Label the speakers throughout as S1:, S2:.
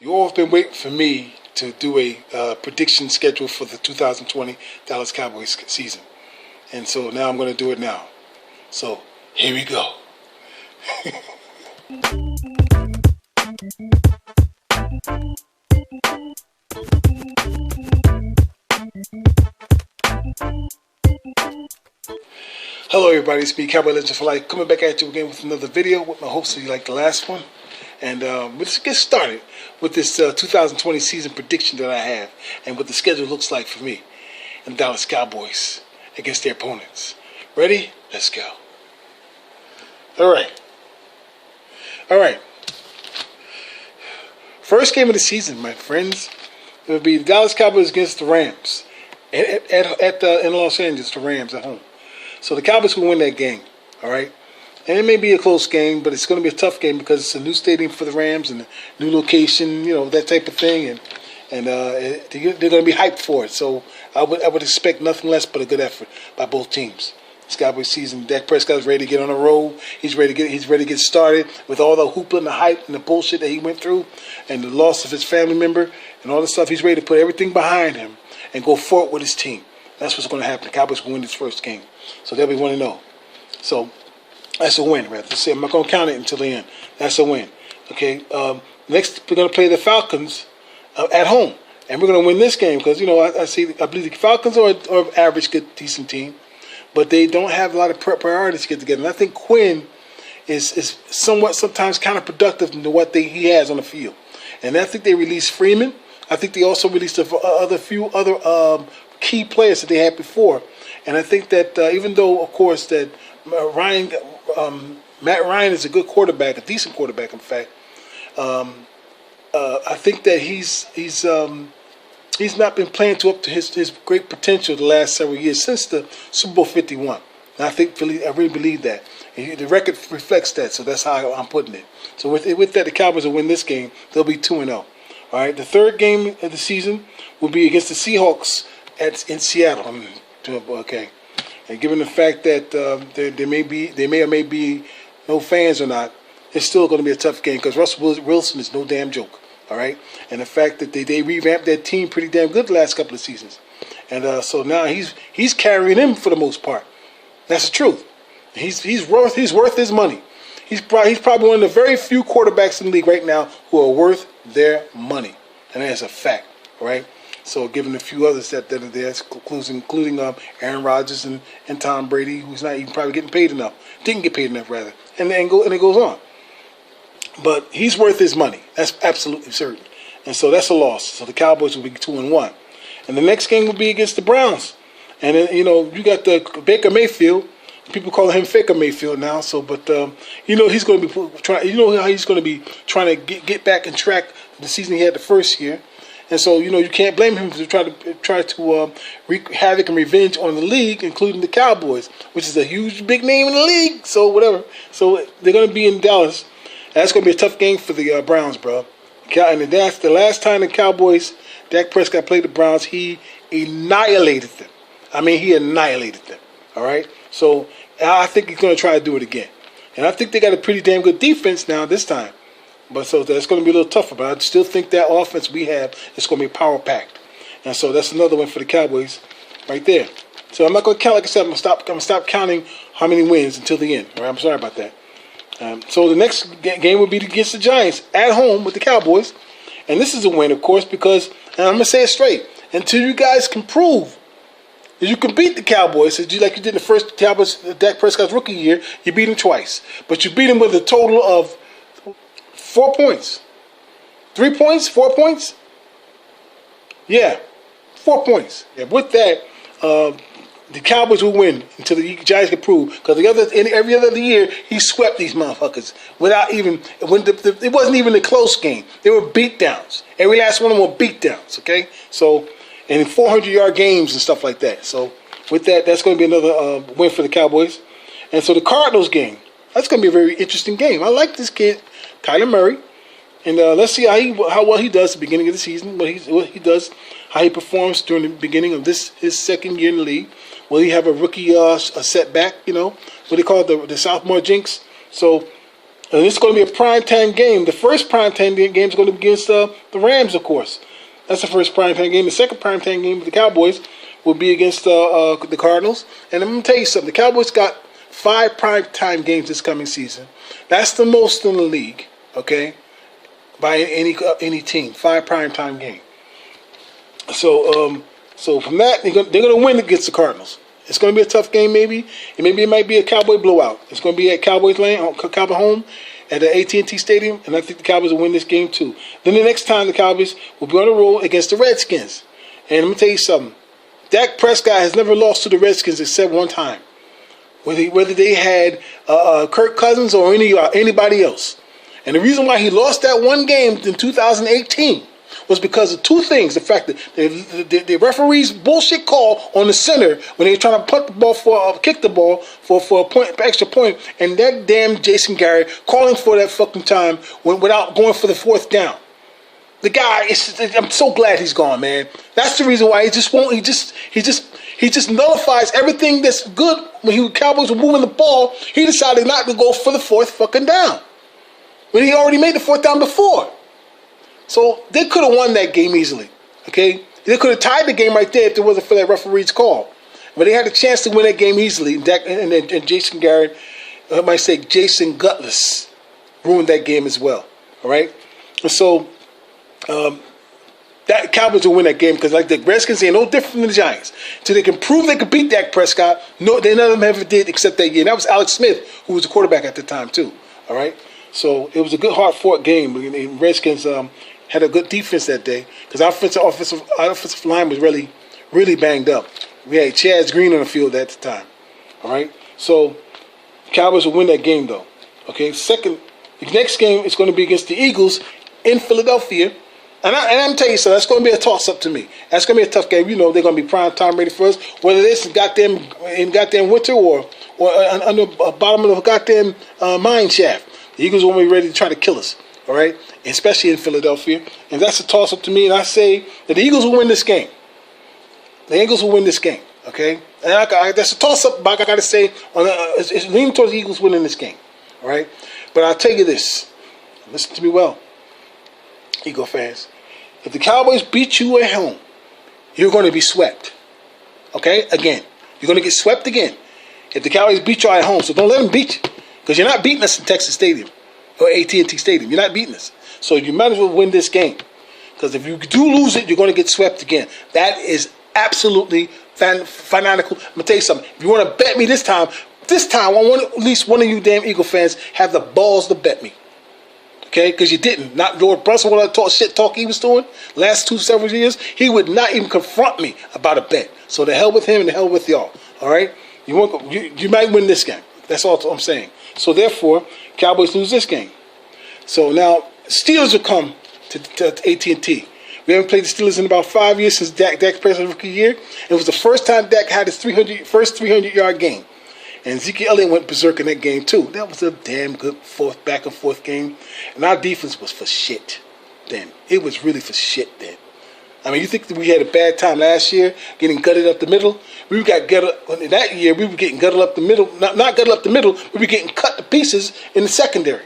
S1: You all have been waiting for me to do a prediction schedule for the 2020 Dallas Cowboys season. And so now I'm going to do it now. So here we go. Hello everybody, it's me, Cowboy Legend for Life, coming back at you again with another video with my hopes that you like the last one. And let's get started with this 2020 season prediction that I have and what the schedule looks like for me and the Dallas Cowboys against their opponents. Ready? Let's go. Alright. First game of the season, my friends, it will be the Dallas Cowboys against the Rams in Los Angeles, the Rams at home. So the Cowboys will win that game, all right? And it may be a close game, but it's going to be a tough game because it's a new stadium for the Rams and a new location, you know, that type of thing. And they're going to be hyped for it. So I would expect nothing less but a good effort by both teams. This Cowboys season, Dak Prescott's ready to get on the road. He's ready to get started with all the hoopla and the hype and the bullshit that he went through and the loss of his family member and all the stuff. He's ready to put everything behind him and go forward with his team. That's what's going to happen. The Cowboys will win this first game. So they'll be 1-0. So that's a win, right? Let's say I'm not going to count it until the end. That's a win. Okay. Next, we're going to play the Falcons at home, and we're going to win this game because I believe the Falcons are an average, good, decent team, but they don't have a lot of priorities to get together. And I think Quinn is sometimes counterproductive to what he has on the field. And I think they released Freeman. I think they also released a few other key players that they had before. And I think that even though, of course, that Matt Ryan is a good quarterback, a decent quarterback, in fact, I think that he's not been playing up to his great potential the last several years since the Super Bowl 51. And I really believe that. And the record reflects that, so that's how I'm putting it. So with that, the Cowboys will win this game. They'll be 2-0. All right. The third game of the season will be against the Seahawks in Seattle. Okay. And given the fact that there may be no fans or not, it's still going to be a tough game because Russell Wilson is no damn joke. All right. And the fact that they revamped that team pretty damn good the last couple of seasons, and so now he's carrying them for the most part. That's the truth. He's worth his money. He's probably one of the very few quarterbacks in the league right now who are worth their money, and that's a fact. All right. So, given a few others that are there, including Aaron Rodgers and Tom Brady, who's not even probably getting paid enough, didn't get paid enough rather, and it goes on. But he's worth his money. That's absolutely certain. And so that's a loss. So the Cowboys will be 2-1, and the next game will be against the Browns. And then, you got the Baker Mayfield. People call him Faker Mayfield now. So, but he's going to be trying. How he's going to be trying to get back and track the season he had the first year. And so, you can't blame him for try to wreak havoc and revenge on the league, including the Cowboys, which is a huge, big name in the league. So, whatever. So, they're going to be in Dallas. That's going to be a tough game for the Browns, bro. And that's the last time the Cowboys, Dak Prescott played the Browns, he annihilated them. I mean, he annihilated them. All right? So, I think he's going to try to do it again. And I think they got a pretty damn good defense now this time. But so that's going to be a little tougher. But I still think that offense we have is going to be power packed, and so that's another one for the Cowboys, right there. So I'm not going to count. Like I said, I'm going to stop counting how many wins until the end. All right? I'm sorry about that. So the next game would be against the Giants at home with the Cowboys, and this is a win, of course, because and I'm going to say it straight. Until you guys can prove that you can beat the Cowboys, like you did in the first Cowboys, Dak Prescott's rookie year, you beat them twice, but you beat them with a total of 4 points. 3 points? 4 points? Yeah. 4 points. Yeah, with that, the Cowboys will win until the Giants can prove. Because every other year, he swept these motherfuckers without even, it wasn't even a close game. They were beatdowns. Every last one of them were beatdowns, okay? So, and 400-yard games and stuff like that. So, with that, that's going to be another win for the Cowboys. And so the Cardinals game, that's going to be a very interesting game. I like this kid, Kyler Murray, and let's see how well he does at the beginning of the season. What he does, how he performs during the beginning of his second year in the league. Will he have a rookie a setback? What they call the sophomore jinx. So And it's going to be a primetime game. The first primetime game is going to be against the Rams, of course. That's the first primetime game. The second primetime game with the Cowboys will be against the Cardinals. And I'm going to tell you something. The Cowboys got 5 primetime games this coming season. That's the most in the league, okay, by any team. 5 primetime games. So from that, they're going to win against the Cardinals. It's going to be a tough game, maybe. And maybe it might be a Cowboy blowout. It's going to be at Cowboys Lane, Cowboy home at the AT&T Stadium, and I think the Cowboys will win this game too. Then the next time the Cowboys will be on the road against the Redskins. And let me tell you something. Dak Prescott has never lost to the Redskins except one time. Whether they had Kirk Cousins or anybody else. And the reason why he lost that one game in 2018 was because of 2 things. The fact that the referee's bullshit call on the center when they were trying to punt the ball kick the ball for extra point, and that damn Jason Garrett calling for that fucking time without going for the 4th down. The guy I'm so glad he's gone, man. That's the reason why he just nullifies everything that's good. When the Cowboys were moving the ball, he decided not to go for the 4th fucking down when he already made the 4th down before. So they could have won that game easily, okay? They could have tied the game right there if it wasn't for that referee's call. But they had a chance to win that game easily. And Jason Garrett, I might say Jason Gutless, ruined that game as well, all right? And so that Cowboys will win that game because like the Redskins ain't no different than the Giants. So they can prove they can beat Dak Prescott. No, none of them ever did except that year. And that was Alex Smith, who was the quarterback at the time too, all right? So it was a good, hard-fought game. The Redskins had a good defense that day because our offensive line was really, really banged up. We had Chaz Green on the field at the time. All right? So Cowboys will win that game, though. Okay? The next game is going to be against the Eagles in Philadelphia. And I'm telling you, so that's going to be a toss-up to me. That's going to be a tough game. You know they're going to be prime time ready for us. Whether it's in goddamn winter or under the bottom of the goddamn mine shaft. The Eagles will be ready to try to kill us. All right? Especially in Philadelphia. And that's a toss-up to me. And I say that the Eagles will win this game. The Eagles will win this game. Okay? And that's a toss-up, but I got to say, it's leaning towards the Eagles winning this game. All right? But I'll tell you this. Listen to me well, Eagle fans. If the Cowboys beat you at home, you're going to be swept. Okay? Again. You're going to get swept again. If the Cowboys beat you at home. So don't let them beat you. Because you're not beating us in Texas Stadium. Or AT&T Stadium. You're not beating us. So you might as well win this game. Because if you do lose it, you're going to get swept again. That is absolutely fanatical. I'm going to tell you something. If you want to bet me this time, I want at least one of you damn Eagle fans have the balls to bet me. Okay? Because you didn't. Not Lord Brunson, what talk he was doing last several years. He would not even confront me about a bet. So the hell with him and the hell with y'all. All right? You might win this game. That's all I'm saying. So therefore, Cowboys lose this game. So now Steelers will come to AT&T. We haven't played the Steelers in about 5 years since Dak's Prescott's rookie year. It was the first time Dak had his first 300-yard game. And Ezekiel Elliott went berserk in that game too. That was a damn good back and forth game. And our defense was for shit then. It was really for shit then. I mean, you think that we had a bad time last year, getting gutted up the middle? That year, we were getting gutted up the middle. Not gutted up the middle, we were getting cut to pieces in the secondary.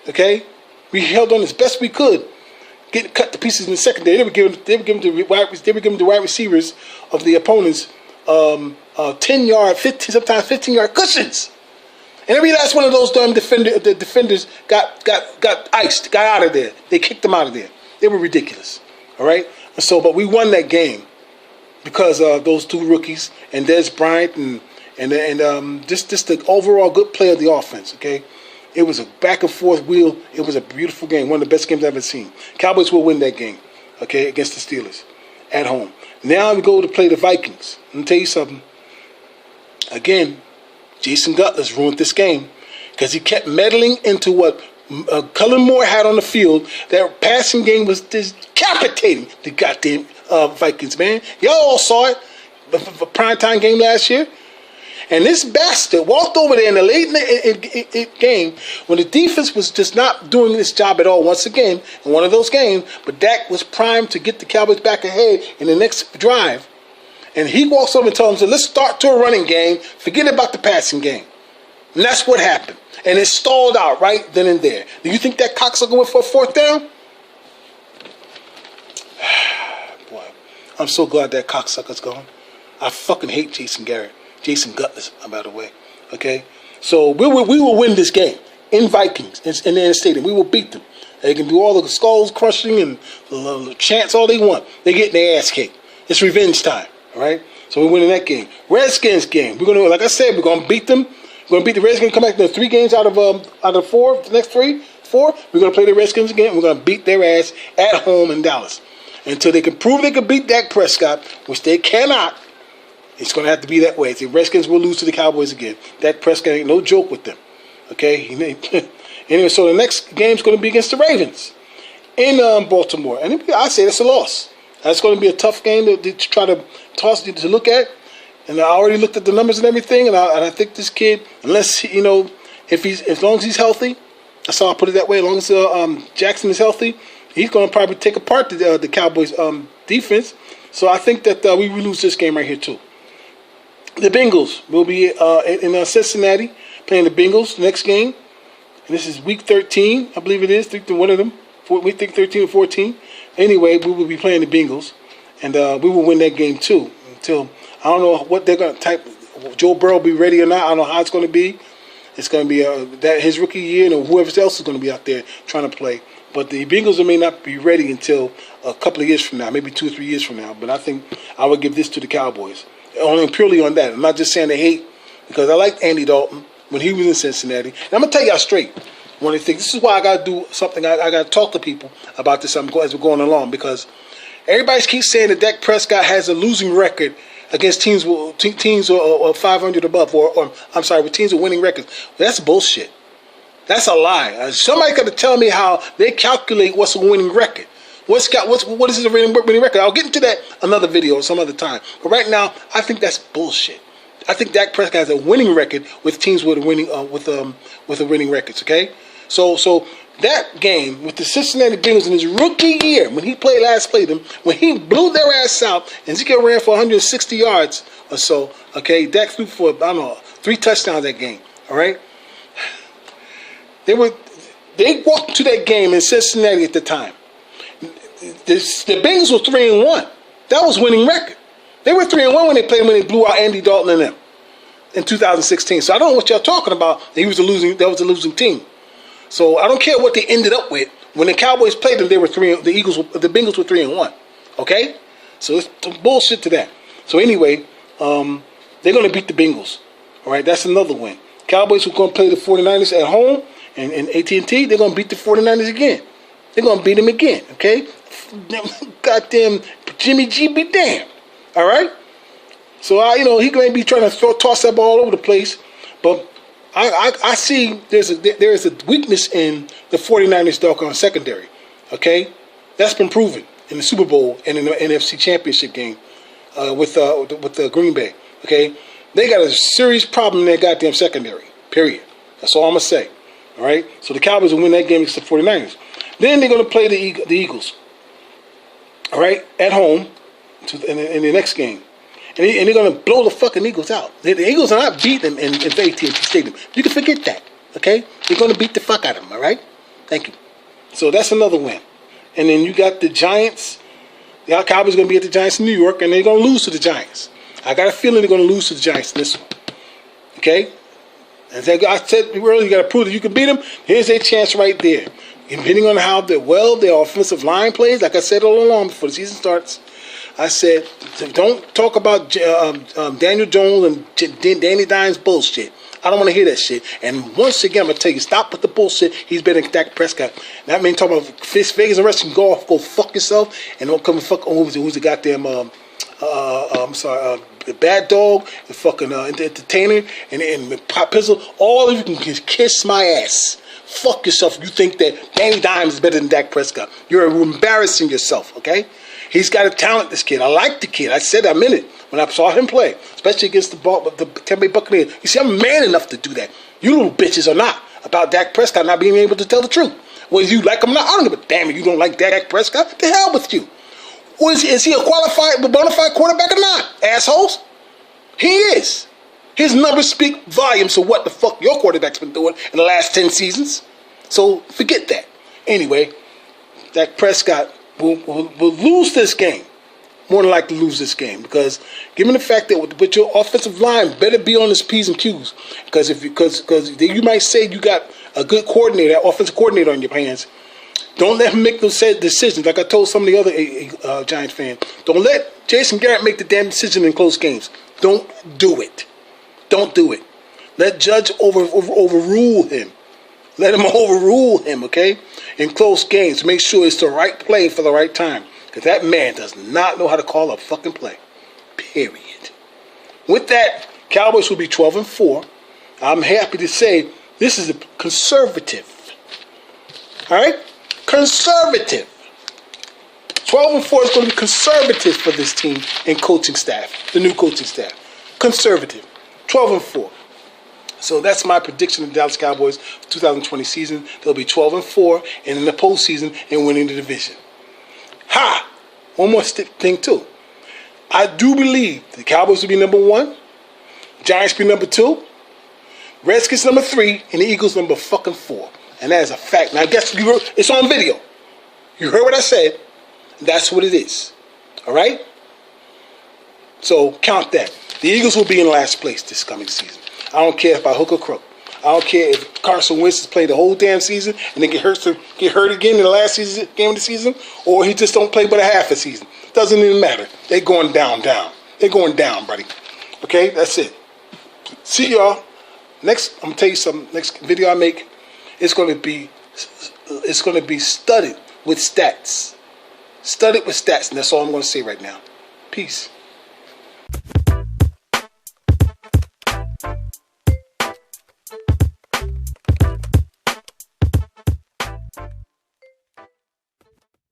S1: Okay? We held on as best we could, getting cut to pieces in the secondary. They were giving the wide receivers of the opponents 10-yard, 15, sometimes 15-yard cushions. And every last one of those damn defenders got iced, got out of there. They kicked them out of there. They were ridiculous. All right? But we won that game because of those 2 rookies and Dez Bryant and just the overall good play of the offense. Okay, it was a back and forth wheel. It was a beautiful game, one of the best games I've ever seen. Cowboys will win that game. Okay, against the Steelers at home. Now we go to play the Vikings. Let me tell you something. Again, Jason Gutless ruined this game because he kept meddling into what Cullen Moore had on the field. That passing game was decapitating the goddamn Vikings, man. Y'all all saw it. The primetime game last year. And this bastard walked over there in the late game when the defense was just not doing this job at all once again in one of those games. But Dak was primed to get the Cowboys back ahead in the next drive. And he walks over and tells them, let's start to a running game. Forget about the passing game. And that's what happened. And it stalled out right then and there. Do you think that cocksucker went for a 4th down? Boy, I'm so glad that cocksucker's gone. I fucking hate Jason Garrett. Jason Gutless, by the way. Okay? So we will win this game in Vikings, in their stadium. We will beat them. They can do all the skulls crushing and the chants all they want. They get their ass kicked. It's revenge time. All right? So we're winning that game. Redskins game. We're gonna, like I said, we're gonna beat them. We're gonna beat the Redskins. Come back to 3 games out of 4. The next 4. We're gonna play the Redskins again. We're gonna beat their ass at home in Dallas until they can prove they can beat Dak Prescott, which they cannot. It's gonna have to be that way. The Redskins will lose to the Cowboys again. Dak Prescott ain't no joke with them. Okay. Anyway, so the next game's gonna be against the Ravens in Baltimore, and I say that's a loss. That's going to be a tough game to try to toss to look at. And I already looked at the numbers and everything, and I think this kid, unless as long as he's healthy, that's how I put it that way. As long as Jackson is healthy, he's going to probably take apart the Cowboys defense. So I think that we will lose this game right here too. The Bengals will be in Cincinnati playing the Bengals next game. And this is week 13, I believe it is. One of them. We think 13 or 14. Anyway, we will be playing the Bengals, and we will win that game too. Until I don't know what they're going to type. Joe Burrow will be ready or not. I don't know how it's going to be. It's going to be that his rookie year, and whoever else is going to be out there trying to play. But the Bengals may not be ready until a couple of years from now, maybe 2 or 3 years from now. But I think I would give this to the Cowboys, only purely on that. I'm not just saying they hate, because I liked Andy Dalton when he was in Cincinnati. And I'm going to tell y'all straight. One of the things, this is why I got to do something. I got to talk to people about this as we're going along, because everybody keeps saying that Dak Prescott has a losing record against teams or 500 above, or I'm sorry, with teams with winning records. That's bullshit. That's a lie. Somebody got to tell me how they calculate what's a winning record. What is a winning record? I'll get into that another video some other time. But right now, I think that's bullshit. I think Dak Prescott has a winning record with teams with winning records. Okay. So that game with the Cincinnati Bengals in his rookie year, when he last played them, when he blew their ass out, and Ezekiel ran for 160 yards or so, okay, Dak threw for, I don't know, 3 touchdowns that game, all right? They walked to that game in Cincinnati at the time. The Bengals were 3-1. That was winning record. They were 3-1 when they blew out Andy Dalton and them in 2016. So I don't know what y'all talking about. That was a losing team. So I don't care what they ended up with. When the Cowboys played them, the Bengals were 3-1. Okay? So it's bullshit to that. So anyway, they're going to beat the Bengals. All right? That's another win. Cowboys are going to play the 49ers at home and AT&T. They're going to beat the 49ers again. They're going to beat them again. Okay? Goddamn Jimmy G be damned. All right? So, he may be trying to toss that ball all over the place, but I see there is a weakness in the 49ers doggone secondary. Okay? That's been proven in the Super Bowl and in the NFC Championship game with Green Bay. Okay? They got a serious problem in their goddamn secondary. Period. That's all I'm going to say. All right? So the Cowboys will win that game against the 49ers. Then they're going to play the Eagles. All right? At home in the next game. And they're going to blow the fucking Eagles out. The Eagles are not beating them in AT&T Stadium. You can forget that, okay? They're going to beat the fuck out of them, all right? Thank you. So that's another win. And then you got the Giants. The Cowboys are going to be at the Giants in New York, and they're going to lose to the Giants. I got a feeling they're going to lose to the Giants in this one, okay? As I said earlier, you got to prove that you can beat them. Here's a chance right there. Depending on how their offensive line plays, like I said all along before the season starts, I said, don't talk about Daniel Jones and Danny Dimes bullshit. I don't want to hear that shit. And once again, I'm going to tell you, stop with the bullshit. He's better than Dak Prescott. That means talking about Vegas and wrestling, go fuck yourself, and don't come and fuck who's the goddamn, the bad dog, the fucking entertainer, and Pop Pizzle. All of you can kiss my ass. Fuck yourself. You think that Danny Dimes is better than Dak Prescott. You're embarrassing yourself, okay? He's got a talent, this kid. I like the kid. I said I meant it when I saw him play, especially against the Tampa Bay Buccaneers. You see, I'm man enough to do that. You little bitches are not, about Dak Prescott not being able to tell the truth. Whether you like him or not, I don't give a damn if you don't like Dak Prescott. The hell with you. Or is he a bona fide quarterback or not, assholes? He is. His numbers speak volumes of what the fuck your quarterback's been doing in the last 10 seasons. So forget that. Anyway, Dak Prescott will lose this game. More than likely lose this game because given the fact that with your offensive line better be on his P's and Q's because you might say you got a good coordinator, offensive coordinator on your hands. Don't let him make those decisions. Like I told some of the other Giants fans, don't let Jason Garrett make the damn decision in close games. Don't do it. Don't do it. Let Judge overrule him. Let him overrule him, okay? In close games, make sure it's the right play for the right time. Because that man does not know how to call a fucking play. Period. With that, Cowboys will be 12-4. I'm happy to say this is a conservative. All right? Conservative. 12-4 is going to be conservative for this team and coaching staff, the new coaching staff. Conservative. 12-4. So that's my prediction of the Dallas Cowboys 2020 season. They'll be 12-4 and in the postseason and winning the division. Ha! One more thing too. I do believe the Cowboys will be number 1, Giants be number 2, Redskins number 3, and the Eagles number fucking 4. And that is a fact. Now, I guess it's on video. You heard what I said. That's what it is. All right? So count that. The Eagles will be in last place this coming season. I don't care if by hook or crook. I don't care if Carson Wentz has played the whole damn season and then get hurt again in the last game of the season, or he just don't play but a half a season. Doesn't even matter. They're going down. They're going down, buddy. Okay, that's it. See y'all. Next, I'm gonna tell you something. Next video I make, it's gonna be studded with stats. Studded with stats, and that's all I'm gonna say right now. Peace.